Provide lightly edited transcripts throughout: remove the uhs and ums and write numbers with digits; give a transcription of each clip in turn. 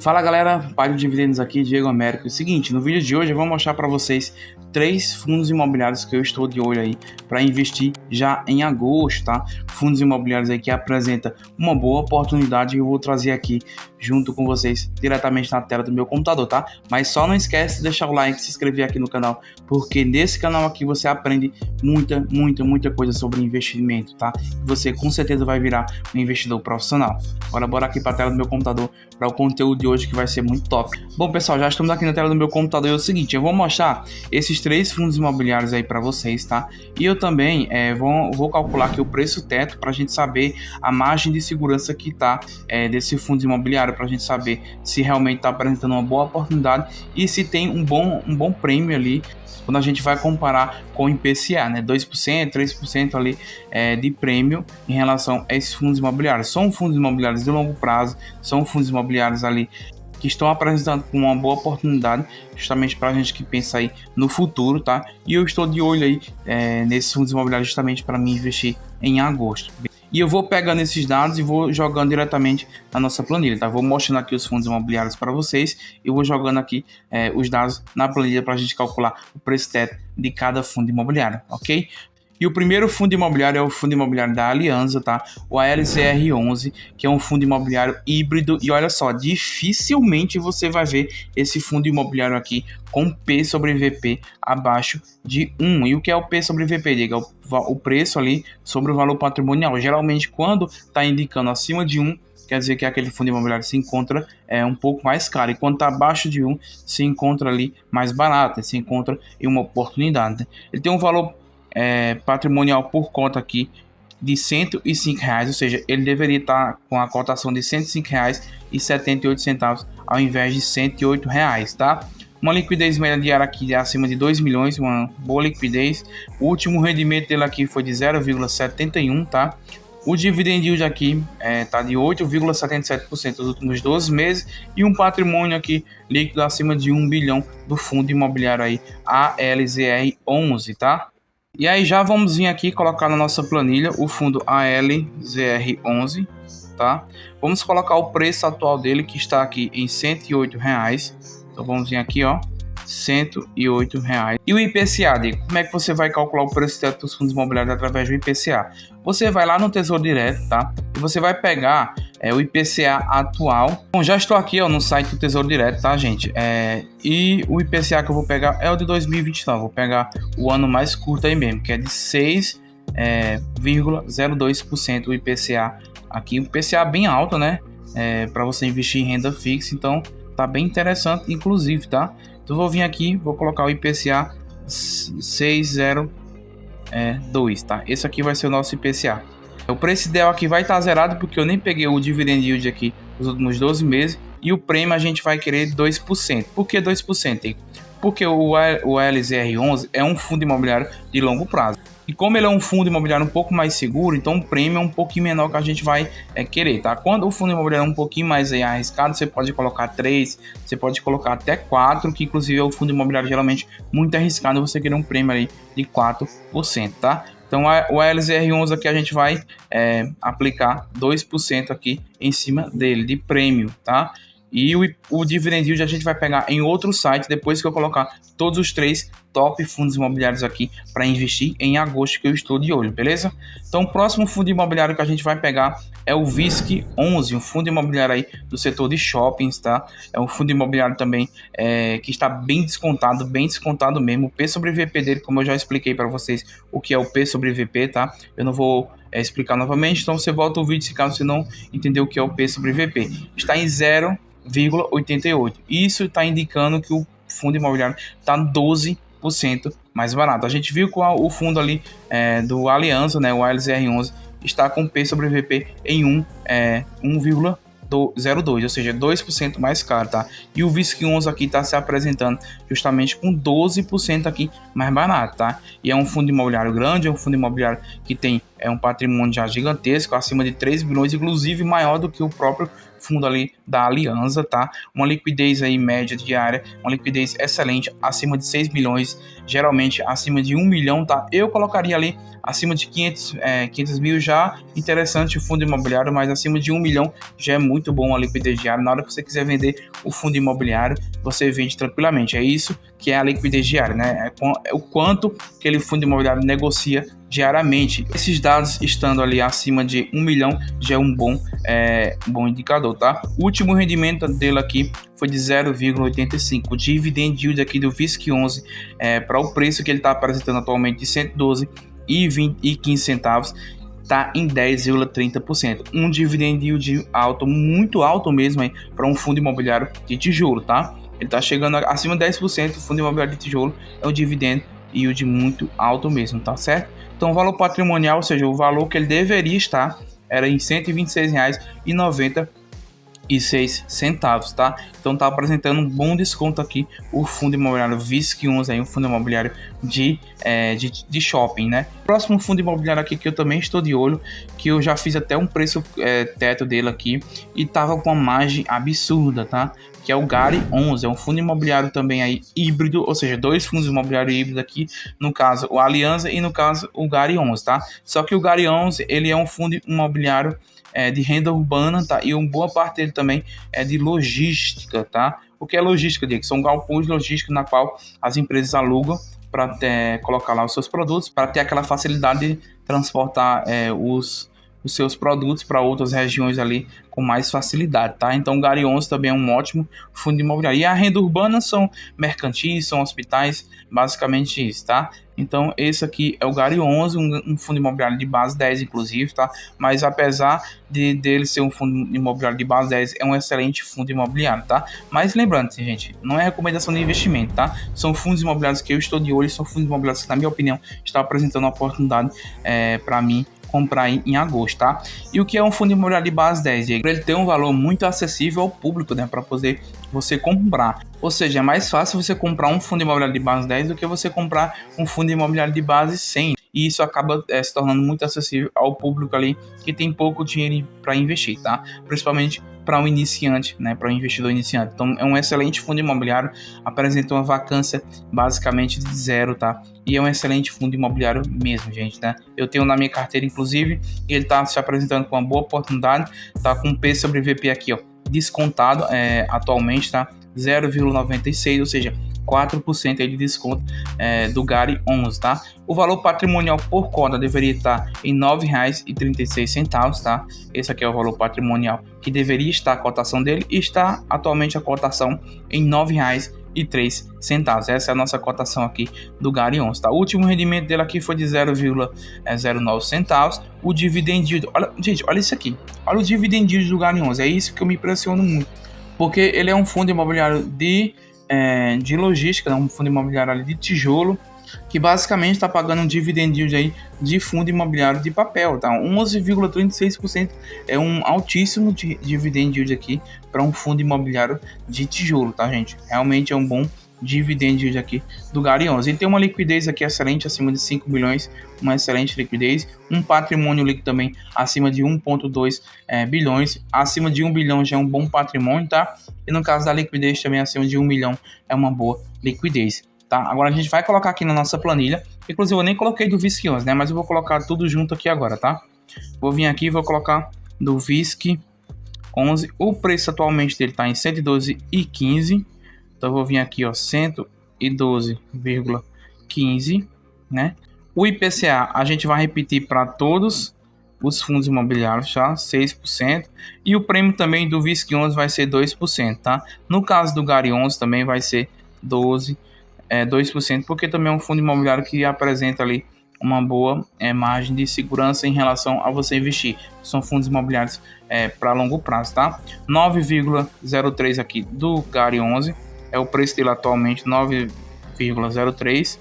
Fala galera, Pai de Dividendos aqui, Diego Américo. É o seguinte, no vídeo de hoje eu vou mostrar para vocês 3 fundos imobiliários que eu estou de olho aí para investir já em agosto, tá? Fundos imobiliários aí que apresenta uma boa oportunidade e eu vou trazer aqui junto com vocês diretamente na tela do meu computador, tá? Mas só não esquece de deixar o like, se inscrever aqui no canal, porque nesse canal aqui você aprende muita coisa sobre investimento, tá? Você com certeza vai virar um investidor profissional. Agora bora aqui para a tela do meu computador para o conteúdo de hoje que vai ser muito top. Bom pessoal, já estamos aqui na tela do meu computador e é o seguinte, eu vou mostrar esses 3 fundos imobiliários aí para vocês, tá? E eu também vou calcular aqui o preço teto para a gente saber a margem de segurança que tá desse fundo imobiliário, para a gente saber se realmente está apresentando uma boa oportunidade e se tem um bom prêmio ali quando a gente vai comparar com o IPCA, né? 2%, 3% ali de prêmio em relação a esses fundos imobiliários. São fundos imobiliários de longo prazo, são fundos imobiliários ali que estão apresentando uma boa oportunidade justamente para a gente que pensa aí no futuro, tá? E eu estou de olho aí nesses fundos imobiliários justamente para me investir em agosto. E eu vou pegando esses dados e vou jogando diretamente na nossa planilha, tá? Vou mostrando aqui os fundos imobiliários para vocês e vou jogando aqui os dados na planilha para a gente calcular o preço teto de cada fundo imobiliário, ok? E o primeiro fundo imobiliário é o fundo imobiliário da Aliança, tá? O ALZR11, que é um fundo imobiliário híbrido. E olha só, dificilmente você vai ver esse fundo imobiliário aqui com P sobre VP abaixo de 1. E o que é o P sobre VP, diga? O preço ali sobre o valor patrimonial. Geralmente, quando está indicando acima de 1, quer dizer que aquele fundo imobiliário se encontra um pouco mais caro. E quando está abaixo de 1, se encontra ali mais barato, se encontra em uma oportunidade. Ele tem um valor patrimonial por cota aqui de R$105, ou seja, ele deveria estar com a cotação de R$105,78 ao invés de R$108, tá? Uma liquidez média diária aqui de acima de 2 milhões, uma boa liquidez. O último rendimento dele aqui foi de 0,71, tá? O dividend yield aqui tá de 8,77% nos últimos 12 meses e um patrimônio aqui líquido acima de 1 bilhão do fundo imobiliário aí ALZR11, tá? E aí já vamos vir aqui colocar na nossa planilha o fundo ALZR11, tá? Vamos colocar o preço atual dele que está aqui em R$108. Então vamos vir aqui, ó, R$108. E o IPCA, Diego, como é que você vai calcular o preço teto dos fundos imobiliários através do IPCA? Você vai lá no Tesouro Direto, tá? E você vai pegar o IPCA atual. Bom, já estou aqui, ó, no site do Tesouro Direto, tá, gente? E o IPCA que eu vou pegar é o de 2029. Vou pegar o ano mais curto aí mesmo, que é de 6,02% o IPCA aqui. O IPCA bem alto, né? Para você investir em renda fixa, então tá bem interessante, inclusive, tá? Então vou vir aqui, vou colocar o IPCA 602, tá? Esse aqui vai ser o nosso IPCA. O preço ideal aqui vai estar zerado porque eu nem peguei o dividend yield aqui nos últimos 12 meses e o prêmio a gente vai querer 2%. Por que 2%? Porque o LZR11 é um fundo imobiliário de longo prazo. E como ele é um fundo imobiliário um pouco mais seguro, então o prêmio é um pouquinho menor que a gente vai querer, tá? Quando o fundo imobiliário é um pouquinho mais arriscado, você pode colocar 3, você pode colocar até 4, que inclusive é o fundo imobiliário geralmente muito arriscado, você querer um prêmio ali de 4%, tá? Então o LZR11 aqui a gente vai aplicar 2% aqui em cima dele de prêmio, tá? E o dividend yield a gente vai pegar em outro site depois que eu colocar todos os 3 top fundos imobiliários aqui para investir em agosto, que eu estou de olho, beleza? Então o próximo fundo imobiliário que a gente vai pegar é o VISC11, um fundo imobiliário aí do setor de shoppings, tá? É um fundo imobiliário também que está bem descontado mesmo. O P sobre VP dele, como eu já expliquei para vocês o que é o P sobre VP, tá? Eu não vou explicar novamente, então você volta o vídeo se caso você não entendeu o que é o P sobre VP. Está em 0,88. Isso está indicando que o fundo imobiliário está 12% mais barato. A gente viu que o fundo ali do Aliança, né, o ALZR11, está com P sobre VP em 1,02, ou seja, 2% mais caro, tá? E o VISC11 aqui está se apresentando justamente com 12% aqui mais barato, tá? E é um fundo imobiliário grande, é um fundo imobiliário que tem é um patrimônio já gigantesco, acima de 3 bilhões, inclusive maior do que o próprio fundo ali da Aliança, tá? Uma liquidez aí média diária, uma liquidez excelente, acima de 6 bilhões, geralmente acima de 1 milhão, tá? Eu colocaria ali acima de 500 mil já interessante o fundo imobiliário, mas acima de 1 milhão já é muito bom a liquidez diária. Na hora que você quiser vender o fundo imobiliário, você vende tranquilamente. É isso que é a liquidez diária, né? É o quanto aquele fundo imobiliário negocia diariamente. Esses dados estando ali acima de 1 milhão já é um bom indicador, tá? O último rendimento dele aqui foi de 0,85. O dividend yield aqui do VISC11 para o preço que ele está apresentando atualmente de 112,15 centavos, está em 10,30%. Um dividend yield alto, muito alto mesmo para um fundo imobiliário de tijolo, tá? Ele está chegando acima de 10%. O fundo imobiliário de tijolo é um dividend yield muito alto mesmo, tá certo? Então, o valor patrimonial, ou seja, o valor que ele deveria estar, era em R$ 126,96, tá? Então tá apresentando um bom desconto aqui o fundo imobiliário VISC11, aí um fundo imobiliário de shopping, né? Próximo fundo imobiliário aqui que eu também estou de olho, que eu já fiz até um preço teto dele aqui e tava com uma margem absurda, tá? Que é o Gari 11, é um fundo imobiliário também aí híbrido, ou seja, dois fundos imobiliários híbridos aqui, no caso o Aliança e no caso o Gari 11, tá? Só que o Gari 11, ele é um fundo imobiliário de renda urbana, tá? E uma boa parte dele também é de logística, tá? O que é logística, Diego? São galpões logísticos na qual as empresas alugam para colocar lá os seus produtos, para ter aquela facilidade de transportar os seus produtos para outras regiões ali com mais facilidade, tá? Então o Gari 11 também é um ótimo fundo imobiliário. E a renda urbana são mercantis, são hospitais, basicamente isso, tá? Então esse aqui é o Gari 11, um fundo imobiliário de base 10 inclusive, tá? Mas apesar dele ser um fundo imobiliário de base 10, é um excelente fundo imobiliário, tá? Mas lembrando, gente, não é recomendação de investimento, tá? São fundos imobiliários que eu estou de olho, são fundos imobiliários que, na minha opinião, estão apresentando uma oportunidade para mim comprar em agosto, tá? E o que é um fundo imobiliário de base 10, Diego? Ele tem um valor muito acessível ao público, né? Para poder você comprar. Ou seja, é mais fácil você comprar um fundo imobiliário de base 10 do que você comprar um fundo imobiliário de base 100. E isso acaba se tornando muito acessível ao público ali que tem pouco dinheiro para investir, tá? Principalmente para um iniciante, né? Para um investidor iniciante. Então é um excelente fundo imobiliário, apresenta uma vacância basicamente de zero, tá? E é um excelente fundo imobiliário mesmo, gente, né? Eu tenho na minha carteira, inclusive, e ele está se apresentando com uma boa oportunidade, tá com P sobre VP aqui, ó, descontado atualmente, tá? 0,96, ou seja, 4% aí de desconto do Gari 11, tá? O valor patrimonial por cota deveria estar em R$ 9,36, tá? Esse aqui é o valor patrimonial que deveria estar a cotação dele e está atualmente a cotação em R$ 9,03. Essa é a nossa cotação aqui do Gari 11, tá? O último rendimento dele aqui foi de 0,09 centavos. O dividend yield, olha, gente, olha isso aqui. Olha o dividend yield do Gari 11, é isso que eu me impressiono muito. Porque ele é um fundo imobiliário de logística, um fundo imobiliário ali de tijolo, que basicamente está pagando um dividend yield aí de fundo imobiliário de papel, tá? 11,36% é um altíssimo dividend yield aqui para um fundo imobiliário de tijolo, tá, gente? Realmente é um bom dividend yield aqui do Gari 11. Ele tem uma liquidez aqui excelente, acima de 5 bilhões, uma excelente liquidez, um patrimônio líquido também acima de 1,2 bilhões, acima de 1 bilhão já é um bom patrimônio, tá? E no caso da liquidez também acima de 1 milhão é uma boa liquidez, tá? Agora a gente vai colocar aqui na nossa planilha, inclusive eu nem coloquei do VISC11, né? Mas eu vou colocar tudo junto aqui agora, tá? Vou vir aqui e vou colocar do VISC11, o preço atualmente dele tá em 112,15. Então eu vou vir aqui, ó, 112,15, né? O IPCA a gente vai repetir para todos os fundos imobiliários, tá? 6%. E o prêmio também do VISC11 vai ser 2%, tá? No caso do Gari 11 também vai ser 2%, porque também é um fundo imobiliário que apresenta ali uma boa margem de segurança em relação a você investir. São fundos imobiliários para longo prazo, tá? 9,03 aqui do Gari 11. É o preço dele atualmente, 9,03.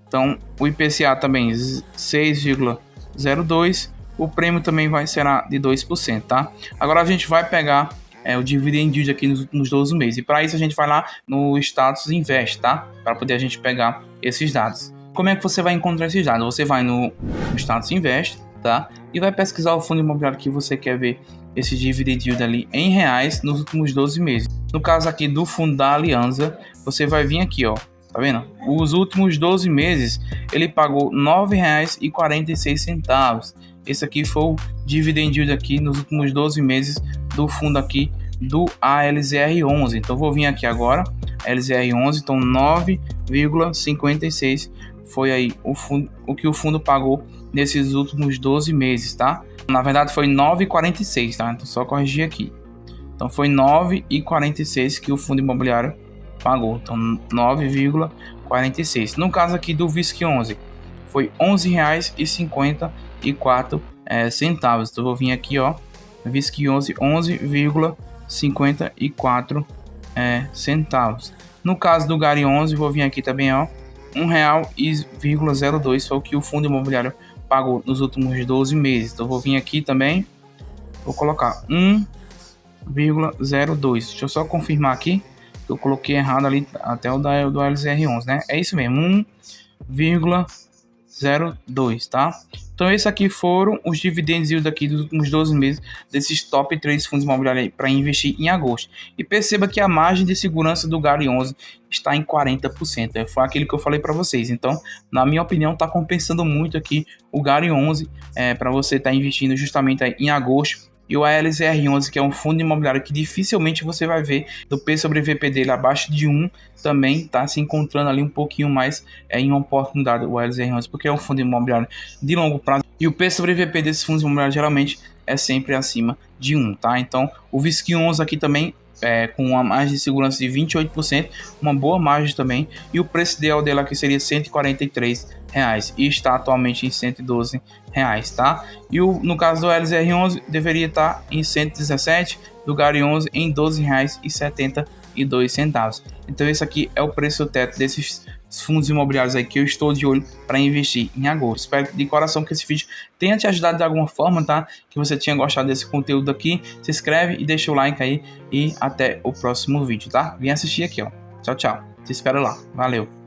Então, o IPCA também 6,02. O prêmio também ser de 2%, tá? Agora a gente vai pegar o dividend yield aqui nos 12 meses. E para isso a gente vai lá no Status Invest, tá? Para poder a gente pegar esses dados. Como é que você vai encontrar esses dados? Você vai no Status Invest, tá? E vai pesquisar o fundo imobiliário que você quer ver esse dividend yield ali em reais nos últimos 12 meses. No caso aqui do fundo da Aliança, você vai vir aqui, ó, tá vendo? Os últimos 12 meses ele pagou R$ 9,46. Esse aqui foi o dividend yield aqui nos últimos 12 meses do fundo aqui do ALZR11. Então vou vir aqui agora, ALZR11, então 9,56 foi aí o que o fundo pagou nesses últimos 12 meses, tá? Na verdade foi 9,46, tá? Então só corrigir aqui. Então foi 9,46 que o fundo imobiliário pagou. Então 9,46. No caso aqui do VISC11 foi R$ 11,54 centavos. Então eu vou vir aqui, ó, VISC11 11,54 centavos. No caso do GARI 11, vou vir aqui também, ó, R$ 1,02 foi o que o fundo imobiliário pagou nos últimos 12 meses. Então vou vir aqui também, vou colocar 1,02. Deixa eu só confirmar aqui que eu coloquei errado ali até o do LZR11, né? É isso mesmo, 1,02, tá? Então esses aqui foram os dividendos yield aqui dos últimos 12 meses desses top 3 fundos imobiliários para investir em agosto. E perceba que a margem de segurança do GARI 11 está em 40%. Foi aquilo que eu falei para vocês. Então, na minha opinião, está compensando muito aqui o GARI 11 para você estar investindo justamente aí em agosto. E o ALZR11, que é um fundo imobiliário que dificilmente você vai ver do P sobre VP dele abaixo de 1, também está se encontrando ali um pouquinho mais em uma oportunidade, o ALZR11, porque é um fundo imobiliário de longo prazo. E o P sobre VP desses fundos imobiliários geralmente é sempre acima de 1, tá? Então, o VISC11 aqui também com uma margem de segurança de 28%, uma boa margem também, e o preço ideal dele aqui seria R$ 143 e está atualmente em R$ 112, tá? E no caso do LZR11 deveria estar em 117, do GARI 11 em R$ 12,72. Então esse aqui é o preço teto desses fundos imobiliários aí que eu estou de olho para investir em agosto. Espero de coração que esse vídeo tenha te ajudado de alguma forma, tá? Que você tenha gostado desse conteúdo aqui. Se inscreve e deixa o like aí e até o próximo vídeo, tá? Vem assistir aqui, ó. Tchau, tchau. Te espero lá. Valeu.